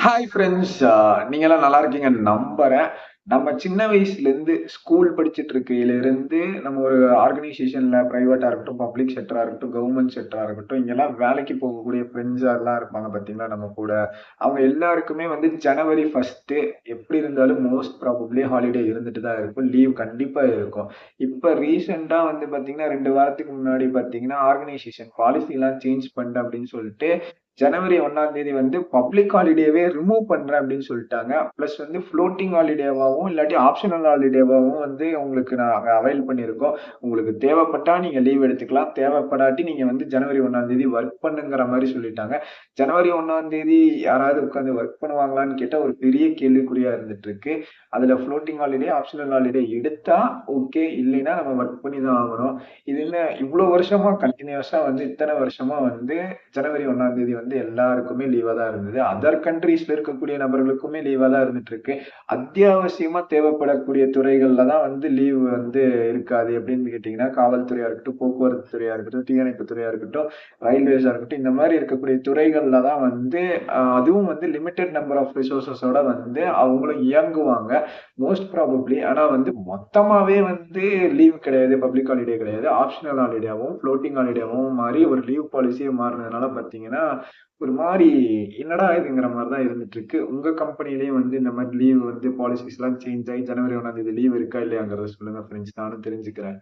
Hi friends. நீங்கெல்லாம் நல்லா இருக்கீங்கன்னு நம்புறேன். நம்ம சின்ன வயசுலேருந்து ஸ்கூல் படிச்சுட்டு இருக்கையிலிருந்து நம்ம ஒரு ஆர்கனைசேஷன்ல பிரைவேட்டா இருக்கட்டும், பப்ளிக் செக்டரா இருக்கட்டும், கவர்மெண்ட் செக்டரா இருக்கட்டும், இங்கெல்லாம் வேலைக்கு போகக்கூடிய ஃப்ரெண்ட்ஸ் எல்லாம் இருப்பாங்க பார்த்தீங்களா நம்ம கூட. அவங்க எல்லாருக்குமே வந்து ஜனவரி 1 எப்படி இருந்தாலும் மோஸ்ட் ப்ராபப்ளி ஹாலிடே இருந்துட்டு தான் இருக்கும். லீவ் கண்டிப்பா இருக்கும். இப்ப ரீசென்ட்டா வந்து பார்த்தீங்கன்னா, 2 வாரத்துக்கு முன்னாடி பார்த்தீங்கன்னா, ஆர்கனைசேஷன் பாலிசிலாம் சேஞ்ச் பண்றேன் அப்படின்னு சொல்லிட்டு ஜனவரி 1 வந்து பப்ளிக் ஹாலிடேவே ரிமூவ் பண்றேன் அப்படின்னு சொல்லிட்டாங்க. பிளஸ் வந்து ஃப்ளோட்டிங் ஹாலிடேவாவும் இல்லாட்டி ஆப்ஷனல் ஹாலிடேவாவும் வந்து உங்களுக்கு நாங்க அவைல் பண்ணியிருக்கோம். உங்களுக்கு தேவைப்பட்டா நீங்க லீவ் எடுத்துக்கலாம். தேவைப்படாட்டி நீங்க வந்து ஜனவரி 1 ஒர்க் பண்ணுங்கிற மாதிரி சொல்லிட்டாங்க. ஜனவரி 1 யாராவது உட்காந்து ஒர்க் பண்ணுவாங்களான்னு கேட்டா ஒரு பெரிய கேள்விக்குறியா இருந்துட்டு இருக்கு. அதுல ஃப்ளோட்டிங் ஹாலிடே, ஆப்ஷனல் ஹாலிடே எடுத்தா ஓகே, இல்லைன்னா நம்ம ஒர்க் பண்ணி தான் ஆகணும். இது என்ன இவ்வளவு வருஷமா கண்டினியூஸா வந்து இத்தனை வருஷமா வந்து ஜனவரி 1 வந்து எல்லாருக்குமே லீவா தான் இருந்தது. அதர் கண்ட்ரீஸ்ல இருக்கக்கூடிய நபர்களுக்குமே லீவா தான் இருந்துட்டு இருக்கு. அத்தியாவசியமா தேவைப்படக்கூடிய துறைகள்ல தான் வந்து லீவ் வந்து இருக்காது. எப்படின்னு கேட்டீங்கன்னா, காவல்துறையா இருக்கட்டும், போக்குவரத்து துறையா இருக்கட்டும், தீயணைப்பு துறையா இருக்கட்டும், ரயில்வேஸா இருக்கட்டும், இந்த மாதிரி இருக்கக்கூடிய துறைகள்ல தான் வந்து அதுவும் வந்து லிமிடெட் நம்பர் ஆஃப் ரிசோர்ஸஸோட வந்து அவங்களும் இயங்குவாங்க. Most probably. ஆனா வந்து மொத்தமாவே வந்து லீவ் கிடையாது, பப்ளிக் ஹாலிடே கிடையாது. ஆப்ஷனல் ஹாலிடேவும், ஃப்ளோட்டிங் ஹாலிடேவும் மாறி ஒரு லீவ் பாலிசியே மாறினதுனால பார்த்தீங்கன்னா, ஒரு மாரி என்னடா இதுங்கிற மாரி தான் இருந்துட்டு இருக்கு. உங்க கம்பெனிலயும் வந்து இந்த மாரி லீவ் வந்து பாலிசிஸ்லாம் சேஞ்ச் ஆயி ஜனவரி 1 லீவ் இருக்கா இல்லையாங்கிறத சொல்லுங்க ஃப்ரெண்ட்ஸ். நானும் தெரிஞ்சுக்கிறேன்.